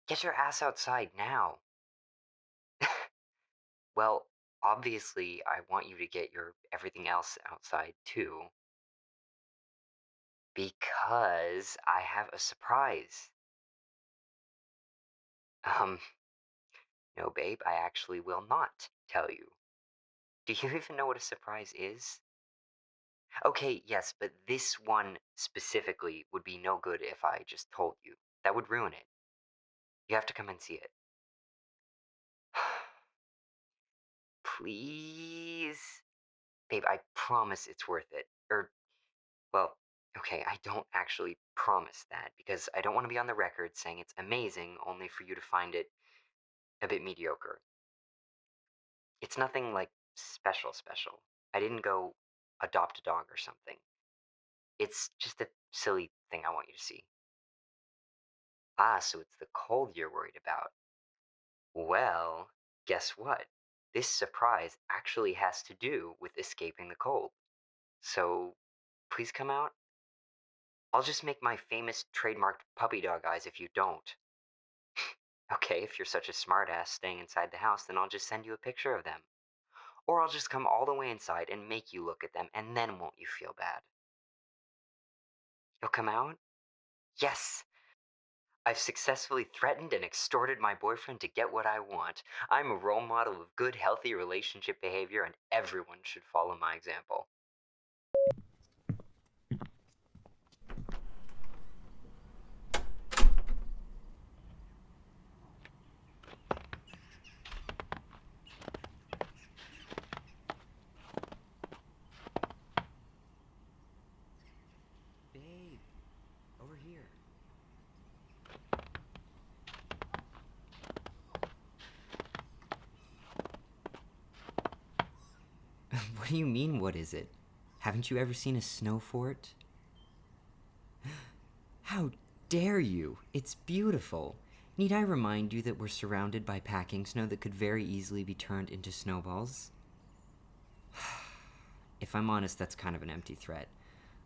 Get your ass outside now. Well, obviously, I want you to get your everything else outside too. Because I have a surprise. Um, no, babe, I actually will not tell you. Do you even know what a surprise is? Okay, yes, but this one specifically would be no good if I just told you. That would ruin it. You have to come and see it. Please? Babe, I promise it's worth it. Well, okay, I don't actually promise that because I don't want to be on the record saying it's amazing only for you to find it a bit mediocre. It's nothing like special. I didn't go adopt a dog or something. It's just a silly thing I want you to see. Ah, so it's the cold you're worried about. Well, guess what? This surprise actually has to do with escaping the cold. So, please come out. I'll just make my famous trademarked puppy dog eyes if you don't. Okay, if you're such a smartass staying inside the house, then I'll just send you a picture of them. Or I'll just come all the way inside and make you look at them, and then won't you feel bad? You'll come out? Yes! I've successfully threatened and extorted my boyfriend to get what I want. I'm a role model of good, healthy relationship behavior, and everyone should follow my example. Babe, over here. What do you mean, what is it? Haven't you ever seen a snow fort? How dare you? It's beautiful. Need I remind you that we're surrounded by packing snow that could very easily be turned into snowballs? If I'm honest, that's kind of an empty threat.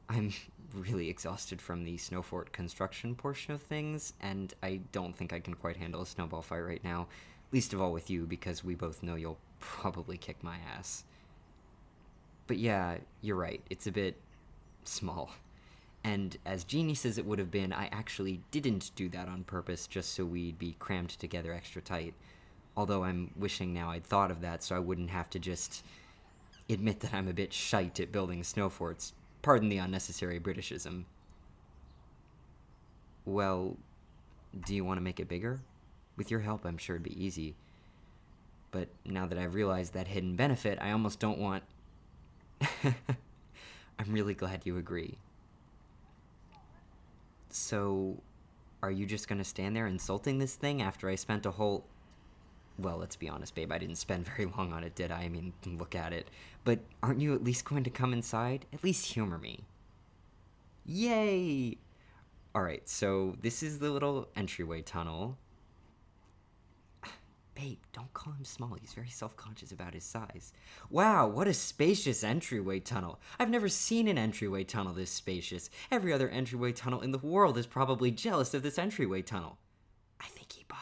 I'm really exhausted from the snow fort construction portion of things, and I don't think I can quite handle a snowball fight right now. Least of all with you, because we both know you'll probably kick my ass. But yeah, you're right, it's a bit small. And as genius as it would have been, I actually didn't do that on purpose just so we'd be crammed together extra tight. Although I'm wishing now I'd thought of that so I wouldn't have to just admit that I'm a bit shite at building snow forts. Pardon the unnecessary Britishism. Well, do you want to make it bigger? With your help, I'm sure it'd be easy. But now that I've realized that hidden benefit, I almost don't want. I'm really glad you agree. So, are you just gonna stand there insulting this thing after I spent a whole. Well, let's be honest, babe, I didn't spend very long on it, did I? I mean, look at it. But aren't you at least going to come inside? At least humor me. Yay! Alright, so this is the little entryway tunnel. Babe, don't call him small. He's very self-conscious about his size. Wow, what a spacious entryway tunnel. I've never seen an entryway tunnel this spacious. Every other entryway tunnel in the world is probably jealous of this entryway tunnel. I think he bought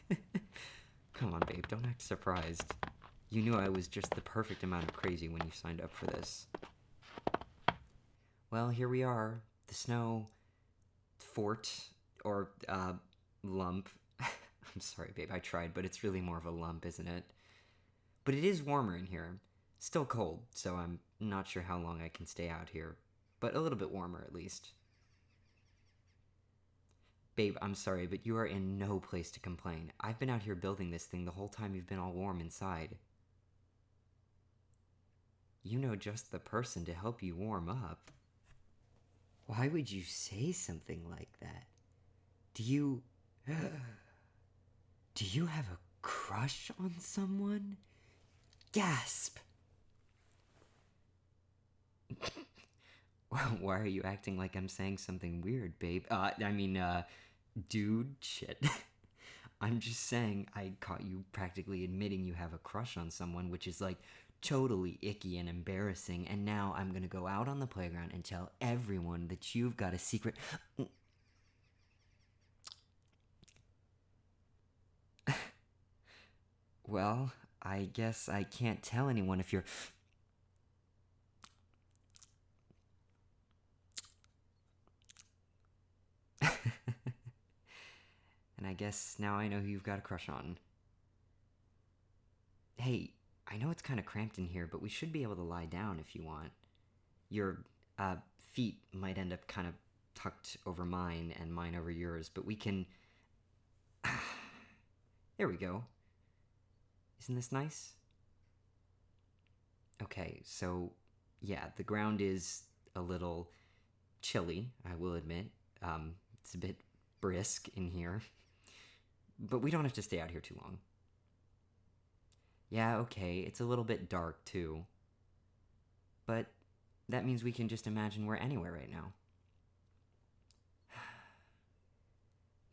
it. Come on, babe, don't act surprised. You knew I was just the perfect amount of crazy when you signed up for this. Well, here we are. The snow fort, or, lump. I'm sorry, babe, I tried, but it's really more of a lump, isn't it? But it is warmer in here. Still cold, so I'm not sure how long I can stay out here. But a little bit warmer, at least. Babe, I'm sorry, but you are in no place to complain. I've been out here building this thing the whole time you've been all warm inside. You know just the person to help you warm up. Why would you say something like that? Do you. Do you have a crush on someone? Gasp! Why are you acting like I'm saying something weird, babe? Dude, shit. I'm just saying I caught you practically admitting you have a crush on someone, which is like totally icky and embarrassing, and now I'm gonna go out on the playground and tell everyone that you've got a secret. Well, I guess I can't tell anyone if you're. And I guess now I know who you've got a crush on. Hey, I know it's kind of cramped in here, but we should be able to lie down if you want. Your feet might end up kind of tucked over mine and mine over yours, but we can. There we go. Isn't this nice? Okay, so yeah, the ground is a little chilly, I will admit. It's a bit brisk in here, but we don't have to stay out here too long. Yeah, okay, it's a little bit dark too, but that means we can just imagine we're anywhere right now.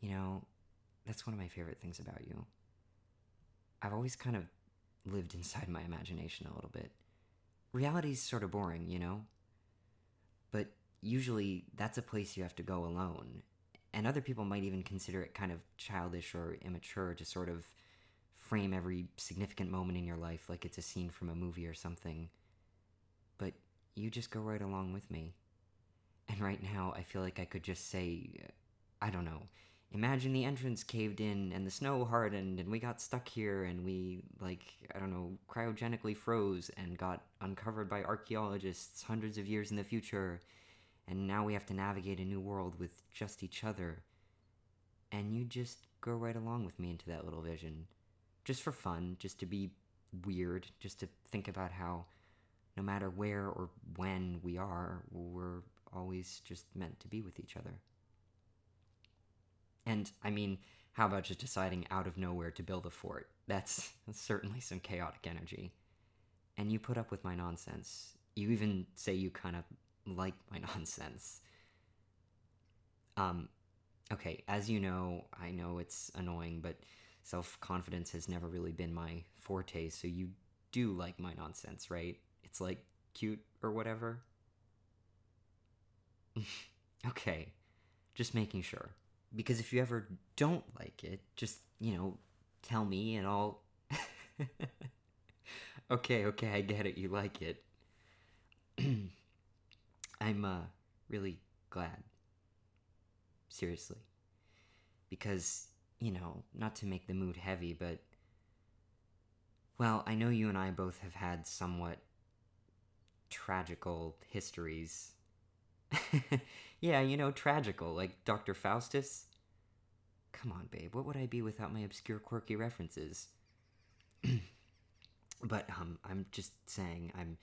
You know, that's one of my favorite things about you. I've always kind of lived inside my imagination a little bit. Reality's sort of boring, you know? But usually that's a place you have to go alone. And other people might even consider it kind of childish or immature to sort of frame every significant moment in your life like it's a scene from a movie or something. But you just go right along with me. And right now, I feel like I could just say, I don't know, imagine the entrance caved in and the snow hardened and we got stuck here and we, like, I don't know, cryogenically froze and got uncovered by archaeologists hundreds of years in the future. And now we have to navigate a new world with just each other. And you just go right along with me into that little vision. Just for fun, just to be weird, just to think about how no matter where or when we are, we're always just meant to be with each other. And I mean, how about just deciding out of nowhere to build a fort? That's certainly some chaotic energy. And you put up with my nonsense. You even say you kind of like my nonsense. Um, okay, as you know, I know it's annoying, but self confidence has never really been my forte, so you do like my nonsense, right? It's like cute or whatever. Okay, just making sure. Because if you ever don't like it, just, tell me and I'll. Okay, okay, I get it, you like it. I'm, really glad. Seriously. Because, not to make the mood heavy, but. Well, I know you and I both have had somewhat tragical histories. Yeah, tragical, like Dr. Faustus. Come on, babe, what would I be without my obscure, quirky references? But, I'm just saying, I'm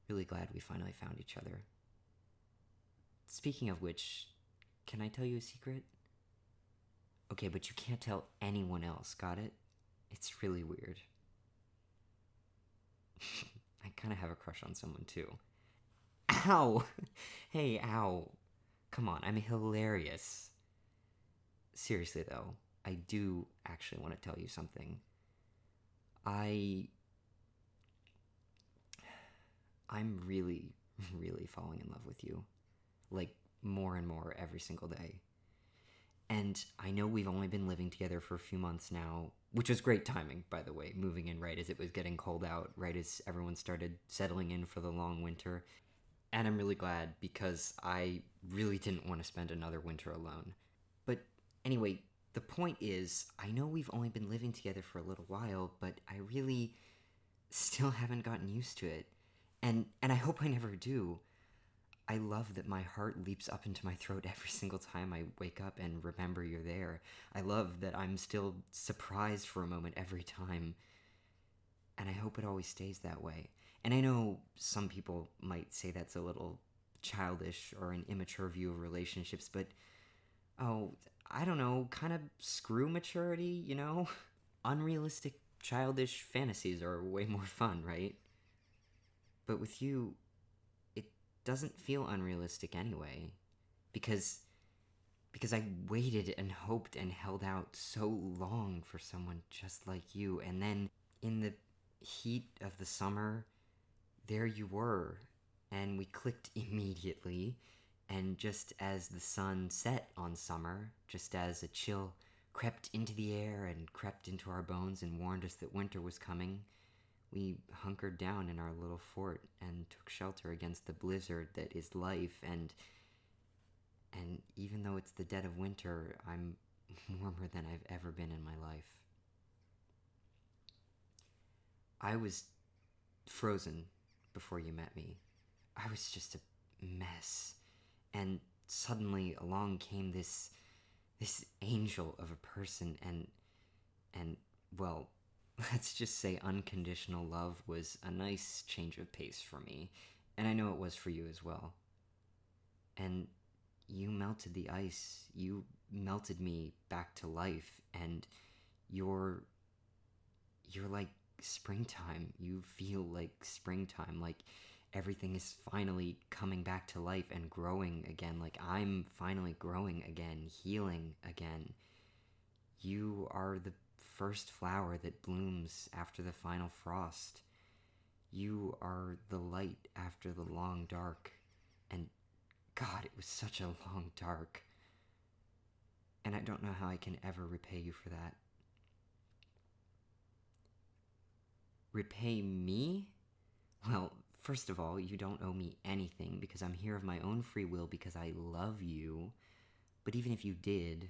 really glad we finally found each other. Speaking of which, can I tell you a secret? Okay, but you can't tell anyone else, got it? It's really weird. I kind of have a crush on someone too. Ow! Hey, ow. Come on, I'm hilarious. Seriously, though, I do actually want to tell you something. I. I'm really, really falling in love with you. Like, more and more every single day. And I know we've only been living together for a few months now, which was great timing, by the way, moving in right as it was getting cold out, right as everyone started settling in for the long winter. And I'm really glad because I really didn't want to spend another winter alone. But anyway, the point is, I know we've only been living together for a little while, but I really still haven't gotten used to it. And I hope I never do. I love that my heart leaps up into my throat every single time I wake up and remember you're there. I love that I'm still surprised for a moment every time. And I hope it always stays that way. And I know some people might say that's a little childish or an immature view of relationships, but oh, I don't know, kind of screw maturity, you know? Unrealistic, childish fantasies are way more fun, right? But with you, it doesn't feel unrealistic anyway. Because I waited and hoped and held out so long for someone just like you, and then in the heat of the summer, there you were, and we clicked immediately. And just as the sun set on summer, just as a chill crept into the air and crept into our bones and warned us that winter was coming, we hunkered down in our little fort and took shelter against the blizzard that is life, and even though it's the dead of winter, I'm warmer than I've ever been in my life. I was frozen before you met me. I was just a mess. And suddenly along came this angel of a person, and well, let's just say unconditional love was a nice change of pace for me, and I know it was for you as well. And you melted the ice. You melted me back to life, and you're like springtime. You feel like springtime, like everything is finally coming back to life and growing again, like I'm finally growing again, healing again. You are the first flower that blooms after the final frost. You are the light after the long dark. And God, it was such a long dark. And I don't know how I can ever repay you for that. Repay me? Well, first of all, you don't owe me anything because I'm here of my own free will because I love you. But even if you did,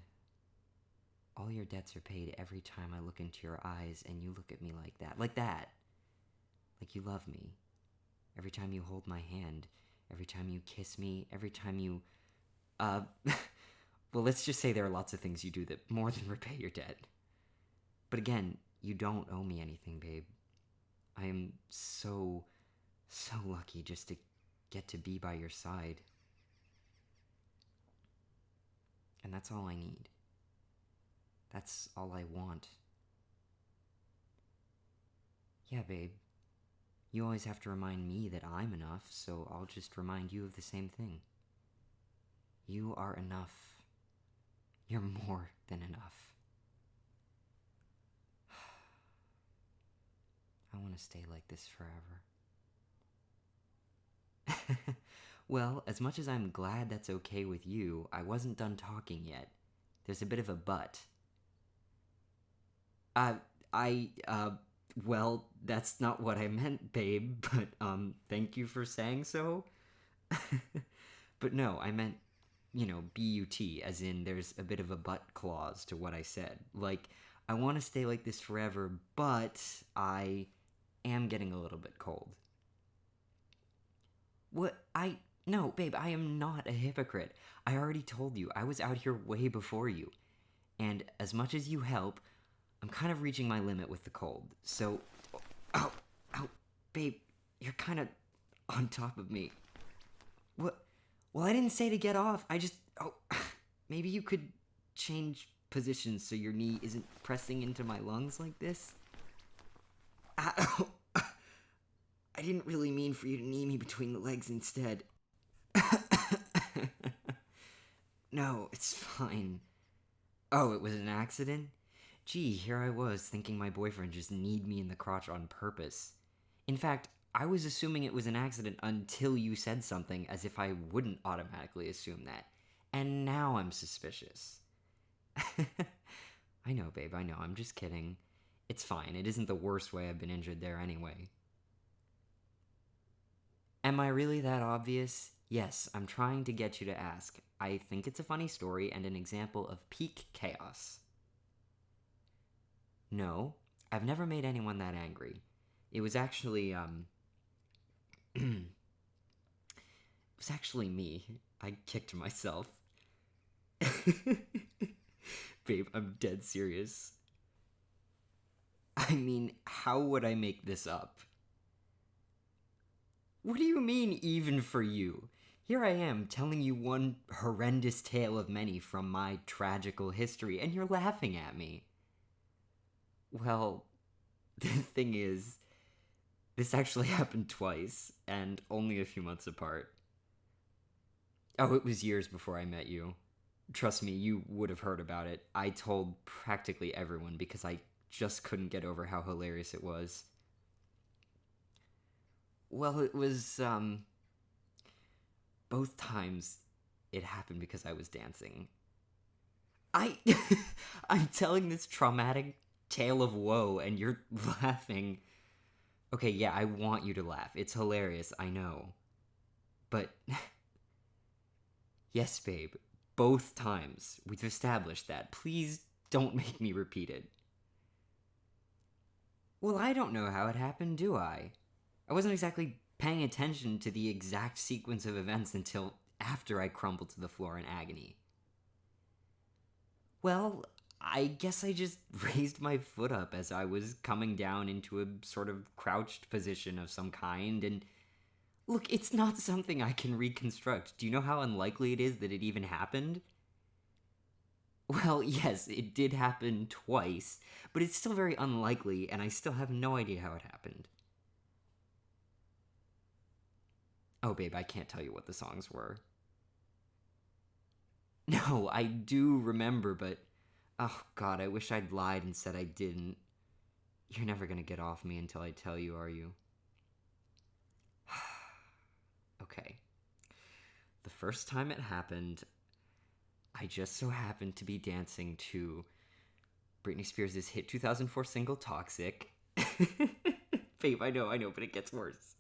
all your debts are paid every time I look into your eyes and you look at me like that. Like that. Like you love me. Every time you hold my hand. Every time you kiss me. Every time you... well, let's just say there are lots of things you do that more than repay your debt. But again, you don't owe me anything, babe. I am so lucky just to get to be by your side. And that's all I need. That's all I want. Yeah, babe. You always have to remind me that I'm enough, so I'll just remind you of the same thing. You are enough. You're more than enough. I want to stay like this forever. Well, as much as I'm glad that's okay with you, I wasn't done talking yet. There's a bit of a but. Well, that's not what I meant, babe, but, thank you for saying so. But no, I meant, B-U-T, as in there's a bit of a but clause to what I said. Like, I want to stay like this forever, but I am getting a little bit cold. What? No, babe, I am not a hypocrite. I already told you, I was out here way before you. And as much as you help, I'm kind of reaching my limit with the cold. So, ow, babe, you're kind of on top of me. What? Well, I didn't say to get off. Maybe you could change positions so your knee isn't pressing into my lungs like this? Ow. I didn't really mean for you to knee me between the legs instead. No, it's fine. Oh, it was an accident? Gee, here I was thinking my boyfriend just kneed me in the crotch on purpose. In fact, I was assuming it was an accident until you said something as if I wouldn't automatically assume that. And now I'm suspicious. I know, babe, I know. I'm just kidding. It's fine. It isn't the worst way I've been injured there anyway. Am I really that obvious? Yes, I'm trying to get you to ask. I think it's a funny story and an example of peak chaos. No, I've never made anyone that angry. It was actually, it was actually me. I kicked myself. Babe, I'm dead serious. I mean, how would I make this up? What do you mean, even for you? Here I am, telling you one horrendous tale of many from my tragical history, and you're laughing at me. Well, the thing is, this actually happened twice, and only a few months apart. Oh, it was years before I met you. Trust me, you would have heard about it. I told practically everyone because I just couldn't get over how hilarious it was. Well, it was, both times it happened because I was dancing. I I'm telling this traumatic tale of woe and you're laughing. Okay, yeah, I want you to laugh. It's hilarious, I know. But yes, babe, both times. We've established that. Please don't make me repeat it. Well, I don't know how it happened, do I? I wasn't exactly paying attention to the exact sequence of events until after I crumbled to the floor in agony. Well, I guess I just raised my foot up as I was coming down into a sort of crouched position of some kind, and look, it's not something I can reconstruct. Do you know how unlikely it is that it even happened? Well, yes, it did happen twice, but it's still very unlikely, and I still have no idea how it happened. Oh, babe, I can't tell you what the songs were. No, I do remember, but. Oh, God, I wish I'd lied and said I didn't. You're never gonna get off me until I tell you, are you? Okay. The first time it happened, I just so happened to be dancing to Britney Spears' hit 2004 single Toxic. Babe, I know, but it gets worse.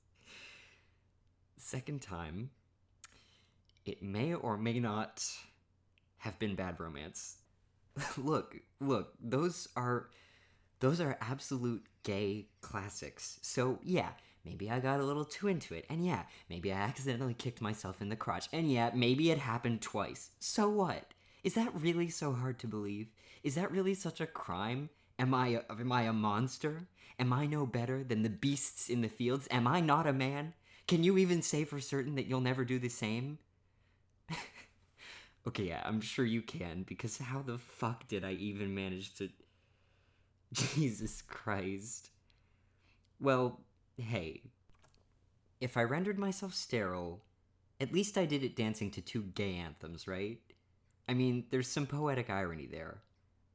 Second time, it may or may not have been Bad Romance. Look, those are absolute gay classics. So, yeah, maybe I got a little too into it. And yeah, maybe I accidentally kicked myself in the crotch. And yeah, maybe it happened twice. So what? Is that really so hard to believe? Is that really such a crime? Am I a monster? Am I no better than the beasts in the fields? Am I not a man? Can you even say for certain that you'll never do the same? Okay, yeah, I'm sure you can, because how the fuck did I even manage to. Jesus Christ. Well, hey, if I rendered myself sterile, at least I did it dancing to two gay anthems, right? I mean, there's some poetic irony there.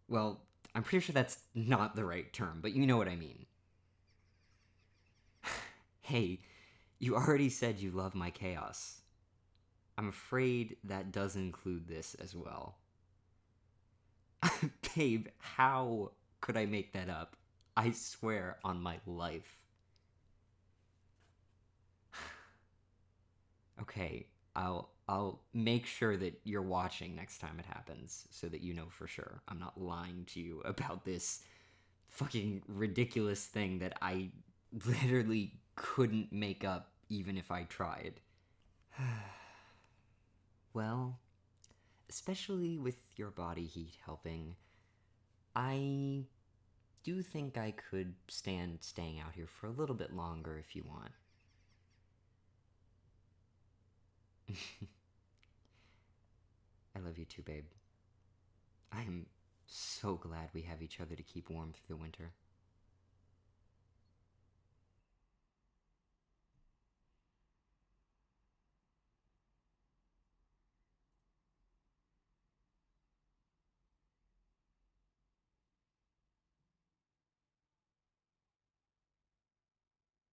Well, I'm pretty sure that's not the right term, but you know what I mean. Hey, you already said you love my chaos. I'm afraid that does include this as well. Babe, how could I make that up? I swear on my life. Okay, I'll make sure that you're watching next time it happens so that you know for sure. I'm not lying to you about this fucking ridiculous thing that I literally couldn't make up even if I tried. Well, especially with your body heat helping, I do think I could stand staying out here for a little bit longer if you want. I love you too, babe. I am so glad we have each other to keep warm through the winter.